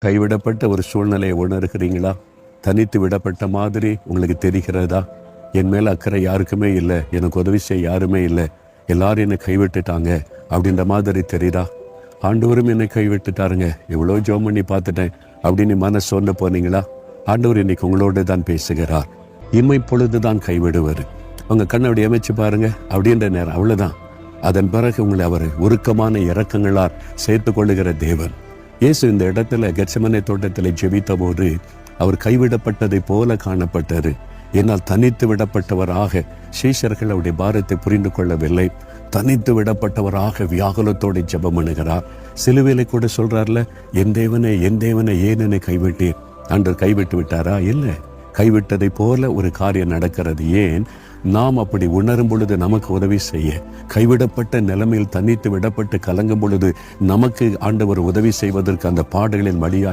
கைவிடப்பட்ட ஒரு சூழ்நிலையை உணர்கிறீங்களா? தனித்து விடப்பட்ட மாதிரி உங்களுக்கு தெரிகிறதா? என் மேல் அக்கறை யாருக்குமே இல்லை, எனக்கு உதவி செய்ய யாருமே இல்லை, எல்லாரும் என்னை கைவிட்டுட்டாங்க அப்படின்ற மாதிரி தெரியுதா? ஆண்டவரும் என்னை கைவிட்டுட்டாருங்க, எவ்வளோ ஜெபம் பண்ணி பார்த்துட்டேன் அப்படின்னு மனசு சொன்ன போனீங்களா? ஆண்டவர் இன்னைக்கு உங்களோடு தான் பேசுகிறார். இம்மை பொழுது தான் கைவிடுவார். உங்கள் கண்ணை அப்படி அமைச்சு பாருங்க, அப்படின்ற நேரம் அவ்வளோதான். அதன் பிறகு உங்களை அவர் உருக்கமான இரக்கங்களால் சேர்த்து கொள்ளுகிற தேவன். இயேசு இந்த இடத்துல கெத்செமனே தோட்டத்தில் ஜெபித்த போது அவர் கைவிடப்பட்டதை போல காணப்பட்டார். என்னால் தனித்து விடப்பட்டவராக சீஷர்கள் அவருடைய பாரத்தை புரிந்து கொள்ளவில்லை. தனித்து விடப்பட்டவராக வியாகுலத்தோடு ஜெபம் பண்ணுகிறார். சிலுவையில கூட சொல்றார்ல, என் தேவனே ஏன் என்னை கைவிட்டீர்? ஆண்டவர் கைவிட்டு விட்டாரா? இல்லை, கைவிட்டதை போல ஒரு காரியம் நடக்கிறது. ஏன்? நாம் அப்படி உணரும் பொழுது நமக்கு உதவி செய்ய, கைவிடப்பட்ட நிலைமையில் தனித்து விடப்பட்டு கலங்கும் பொழுது நமக்கு ஆண்டவர் உதவி செய்வதற்கு அந்த பாடுகளின் வழியாக